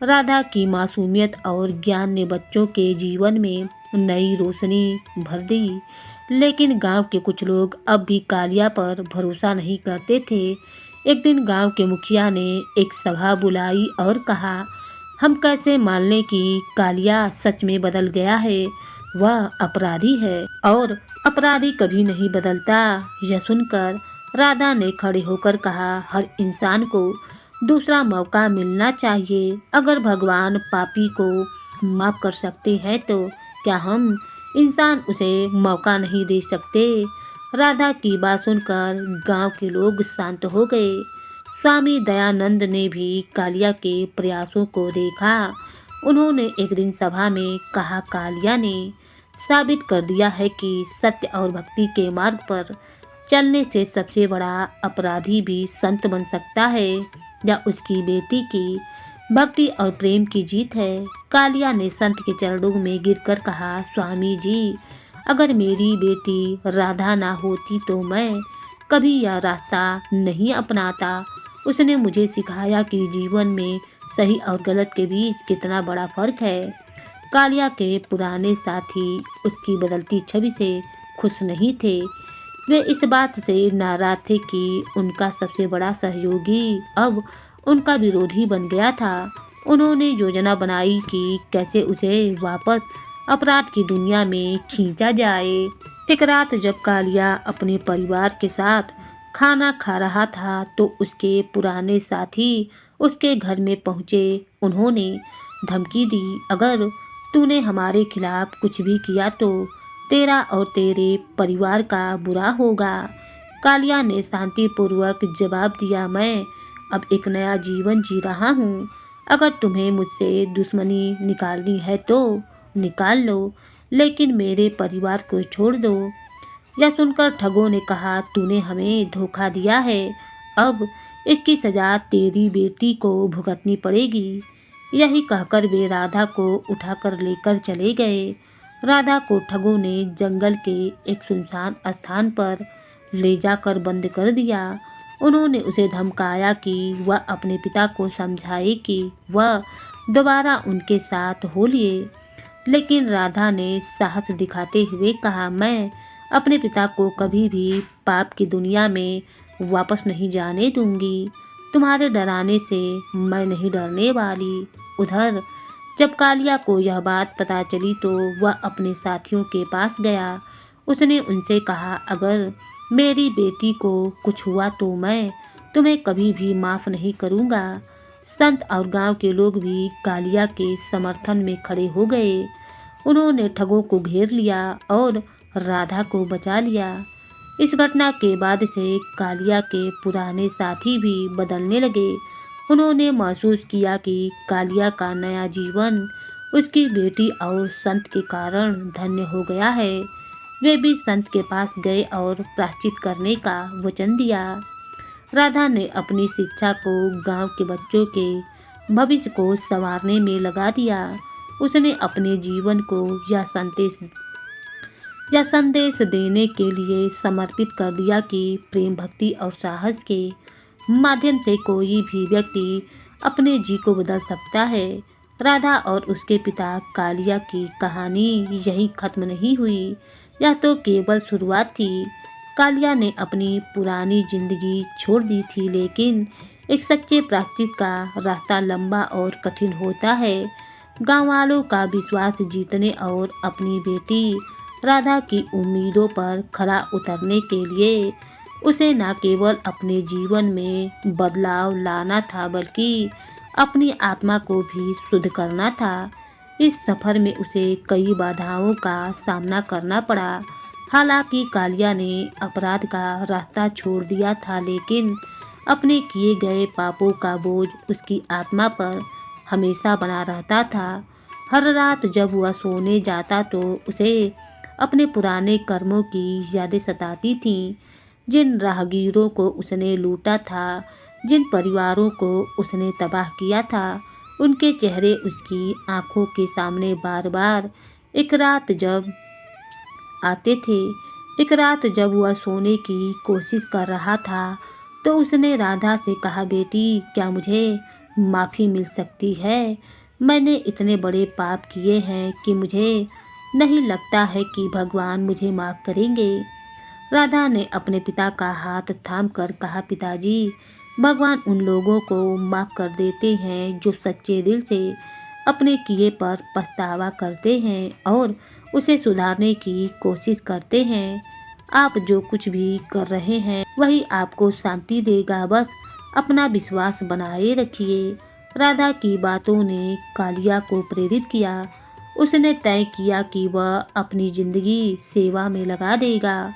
Speaker 1: राधा की मासूमियत और ज्ञान ने बच्चों के जीवन में नई रोशनी भर दी। लेकिन गांव के कुछ लोग अब भी कालिया पर भरोसा नहीं करते थे। एक दिन गांव के मुखिया ने एक सभा बुलाई और कहा, हम कैसे मान लें कि कालिया सच में बदल गया है? वह अपराधी है और अपराधी कभी नहीं बदलता। यह सुनकर राधा ने खड़े होकर कहा, हर इंसान को दूसरा मौका मिलना चाहिए। अगर भगवान पापी को माफ कर सकते हैं तो क्या हम इंसान उसे मौका नहीं दे सकते? राधा की बात सुनकर गांव के लोग शांत हो गए। स्वामी दयानंद ने भी कालिया के प्रयासों को देखा। उन्होंने एक दिन सभा में कहा, कालिया ने साबित कर दिया है कि सत्य और भक्ति के मार्ग पर चलने से सबसे बड़ा अपराधी भी संत बन सकता है। या उसकी बेटी की भक्ति और प्रेम की जीत है। कालिया ने संत के चरणों में गिरकर कहा, स्वामी जी, अगर मेरी बेटी राधा ना होती तो मैं कभी यह रास्ता नहीं अपनाता। उसने मुझे सिखाया कि जीवन में सही और गलत के बीच कितना बड़ा फर्क है। कालिया के पुराने साथी उसकी बदलती छवि से खुश नहीं थे। वे इस बात से नाराज थे कि उनका सबसे बड़ा सहयोगी अब उनका विरोधी बन गया था। उन्होंने योजना बनाई कि कैसे उसे वापस अपराध की दुनिया में खींचा जाए। एक रात जब कालिया अपने परिवार के साथ खाना खा रहा था तो उसके पुराने साथी उसके घर में पहुंचे। उन्होंने धमकी दी, अगर तूने हमारे खिलाफ कुछ भी किया तो तेरा और तेरे परिवार का बुरा होगा। कालिया ने शांतिपूर्वक जवाब दिया, मैं अब एक नया जीवन जी रहा हूँ। अगर तुम्हें मुझसे दुश्मनी निकालनी है तो निकाल लो, लेकिन मेरे परिवार को छोड़ दो। यह सुनकर ठगों ने कहा, तूने हमें धोखा दिया है, अब इसकी सजा तेरी बेटी को भुगतनी पड़ेगी। यही कहकर वे राधा को उठाकर लेकर चले गए। राधा को ठगों ने जंगल के एक सुनसान स्थान पर ले जाकर बंद कर दिया। उन्होंने उसे धमकाया कि वह अपने पिता को समझाए कि वह दोबारा उनके साथ हो लिए। लेकिन राधा ने साहस दिखाते हुए कहा, मैं अपने पिता को कभी भी पाप की दुनिया में वापस नहीं जाने दूंगी। तुम्हारे डराने से मैं नहीं डरने वाली। उधर जब कालिया को यह बात पता चली तो वह अपने साथियों के पास गया। उसने उनसे कहा, अगर मेरी बेटी को कुछ हुआ तो मैं तुम्हें कभी भी माफ़ नहीं करूँगा। संत और गांव के लोग भी कालिया के समर्थन में खड़े हो गए। उन्होंने ठगों को घेर लिया और राधा को बचा लिया। इस घटना के बाद से कालिया के पुराने साथी भी बदलने लगे। उन्होंने महसूस किया कि कालिया का नया जीवन उसकी बेटी और संत के कारण धन्य हो गया है। वे भी संत के पास गए और प्रायश्चित करने का वचन दिया। राधा ने अपनी शिक्षा को गांव के बच्चों के भविष्य को संवारने में लगा दिया। उसने अपने जीवन को यह संदेश देने के लिए समर्पित कर दिया कि प्रेम, भक्ति और साहस के माध्यम से कोई भी व्यक्ति अपने जी को बदल सकता है। राधा और उसके पिता कालिया की कहानी यहीं खत्म नहीं हुई, यह तो केवल शुरुआत थी। कालिया ने अपनी पुरानी जिंदगी छोड़ दी थी, लेकिन एक सच्चे प्रायश्चित का रास्ता लंबा और कठिन होता है। गांव वालों का विश्वास जीतने और अपनी बेटी राधा की उम्मीदों पर खरा उतरने के लिए उसे न केवल अपने जीवन में बदलाव लाना था, बल्कि अपनी आत्मा को भी शुद्ध करना था। इस सफर में उसे कई बाधाओं का सामना करना पड़ा। हालांकि कालिया ने अपराध का रास्ता छोड़ दिया था, लेकिन अपने किए गए पापों का बोझ उसकी आत्मा पर हमेशा बना रहता था। हर रात जब वह सोने जाता तो उसे अपने पुराने कर्मों की यादें सताती थीं। जिन राहगीरों को उसने लूटा था, जिन परिवारों को उसने तबाह किया था, उनके चेहरे उसकी आंखों के सामने बार बार एक रात जब वह सोने की कोशिश कर रहा था तो उसने राधा से कहा, बेटी, क्या मुझे माफ़ी मिल सकती है? मैंने इतने बड़े पाप किए हैं कि मुझे नहीं लगता है कि भगवान मुझे माफ़ करेंगे। राधा ने अपने पिता का हाथ थामकर कहा, पिताजी, भगवान उन लोगों को माफ़ कर देते हैं जो सच्चे दिल से अपने किए पर पछतावा करते हैं और उसे सुधारने की कोशिश करते हैं। आप जो कुछ भी कर रहे हैं वही आपको शांति देगा, बस अपना विश्वास बनाए रखिए। राधा की बातों ने कालिया को प्रेरित किया। उसने तय किया कि वह अपनी जिंदगी सेवा में लगा देगा।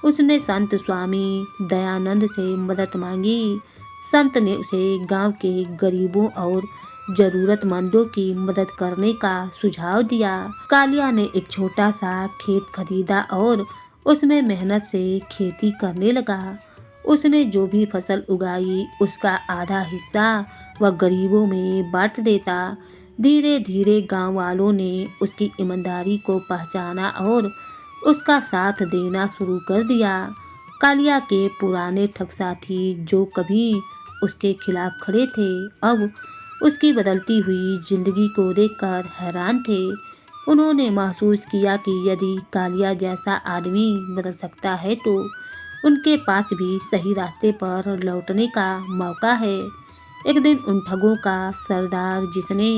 Speaker 1: उसने संत स्वामी दयानंद से मदद मांगी। संत ने उसे गांव के गरीबों और जरूरतमंदों की मदद करने का सुझाव दिया। कालिया ने एक छोटा सा खेत खरीदा और उसमें मेहनत से खेती करने लगा। उसने जो भी फसल उगाई उसका आधा हिस्सा वह गरीबों में बांट देता। धीरे धीरे गांव वालों ने उसकी ईमानदारी को पहचाना और उसका साथ देना शुरू कर दिया। कालिया के पुराने ठग साथी जो कभी उसके खिलाफ खड़े थे, अब उसकी बदलती हुई जिंदगी को देखकर हैरान थे। उन्होंने महसूस किया कि यदि कालिया जैसा आदमी बदल सकता है तो उनके पास भी सही रास्ते पर लौटने का मौका है। एक दिन उन ठगों का सरदार, जिसने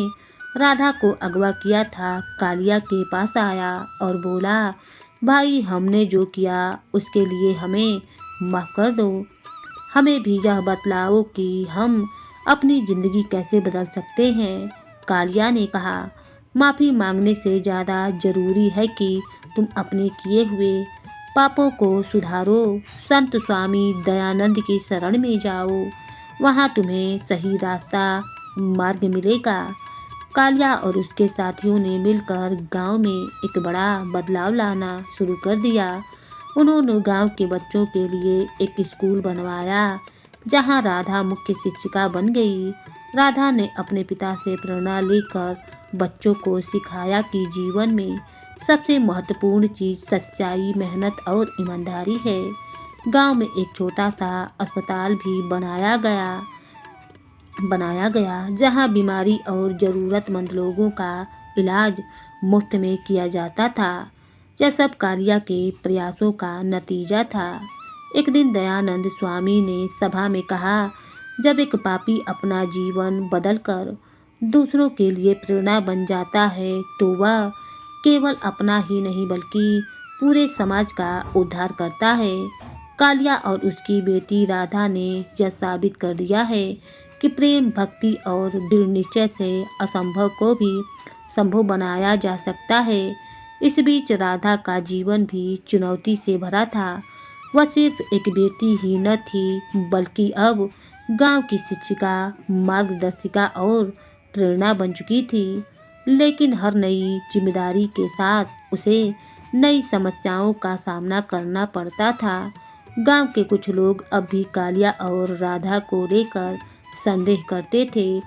Speaker 1: राधा को अगवा किया था, कालिया के पास आया और बोला, भाई, हमने जो किया उसके लिए हमें माफ़ कर दो। हमें भी यह बतलाओ कि हम अपनी ज़िंदगी कैसे बदल सकते हैं। कालिया ने कहा, माफ़ी मांगने से ज़्यादा ज़रूरी है कि तुम अपने किए हुए पापों को सुधारो। संत स्वामी दयानंद की शरण में जाओ, वहाँ तुम्हें सही रास्ता मार्ग मिलेगा। कालिया और उसके साथियों ने मिलकर गांव में एक बड़ा बदलाव लाना शुरू कर दिया। उन्होंने गांव के बच्चों के लिए एक स्कूल बनवाया, जहां राधा मुख्य शिक्षिका बन गई। राधा ने अपने पिता से प्रेरणा लेकर बच्चों को सिखाया कि जीवन में सबसे महत्वपूर्ण चीज़ सच्चाई, मेहनत और ईमानदारी है। गांव में एक छोटा सा अस्पताल भी बनाया गया जहां बीमारी और ज़रूरतमंद लोगों का इलाज मुफ्त में किया जाता था। यह सब कालिया के प्रयासों का नतीजा था। एक दिन दयानंद स्वामी ने सभा में कहा, जब एक पापी अपना जीवन बदलकर दूसरों के लिए प्रेरणा बन जाता है तो वह केवल अपना ही नहीं बल्कि पूरे समाज का उद्धार करता है। कालिया और उसकी बेटी राधा ने यह साबित कर दिया है कि प्रेम, भक्ति और दृढ़ निश्चय से असंभव को भी संभव बनाया जा सकता है। इस बीच राधा का जीवन भी चुनौती से भरा था। वह सिर्फ एक बेटी ही न थी, बल्कि अब गांव की शिक्षिका, मार्गदर्शिका और प्रेरणा बन चुकी थी। लेकिन हर नई जिम्मेदारी के साथ उसे नई समस्याओं का सामना करना पड़ता था। गांव के कुछ लोग अब भी कालिया और राधा को लेकर संदेह करते थे।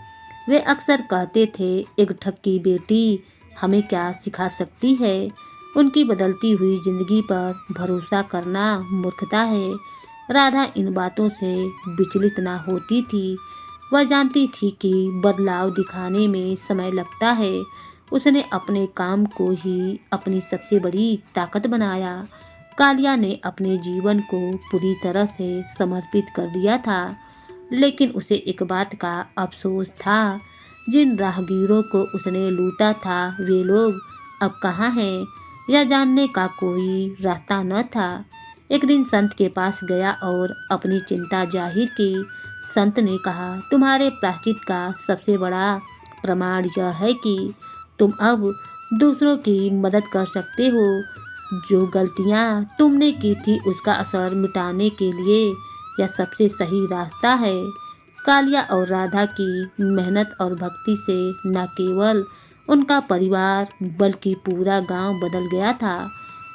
Speaker 1: वे अक्सर कहते थे, एक ठग की बेटी हमें क्या सिखा सकती है। उनकी बदलती हुई जिंदगी पर भरोसा करना मूर्खता है। राधा इन बातों से विचलित ना होती थी। वह जानती थी कि बदलाव दिखाने में समय लगता है। उसने अपने काम को ही अपनी सबसे बड़ी ताकत बनाया। कालिया ने अपने जीवन को पूरी तरह से समर्पित कर दिया था, लेकिन उसे एक बात का अफसोस था। जिन राहगीरों को उसने लूटा था वे लोग अब कहाँ हैं, यह जानने का कोई रास्ता न था। एक दिन संत के पास गया और अपनी चिंता जाहिर की। संत ने कहा, तुम्हारे प्रायश्चित का सबसे बड़ा प्रमाण यह है कि तुम अब दूसरों की मदद कर सकते हो। जो गलतियाँ तुमने की थी उसका असर मिटाने के लिए यह सबसे सही रास्ता है। कालिया और राधा की मेहनत और भक्ति से न केवल उनका परिवार बल्कि पूरा गांव बदल गया था।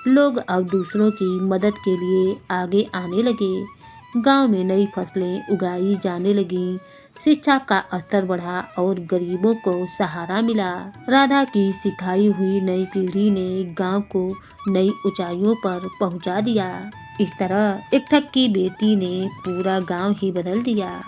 Speaker 1: लोग अब दूसरों की मदद के लिए आगे आने लगे। गांव में नई फसलें उगाई जाने लगीं, शिक्षा का स्तर बढ़ा और गरीबों को सहारा मिला। राधा की सिखाई हुई नई पीढ़ी ने गांव को नई ऊंचाइयों पर पहुंचा दिया। इस तरह एक ठग की बेटी ने पूरा गांव ही बदल दिया।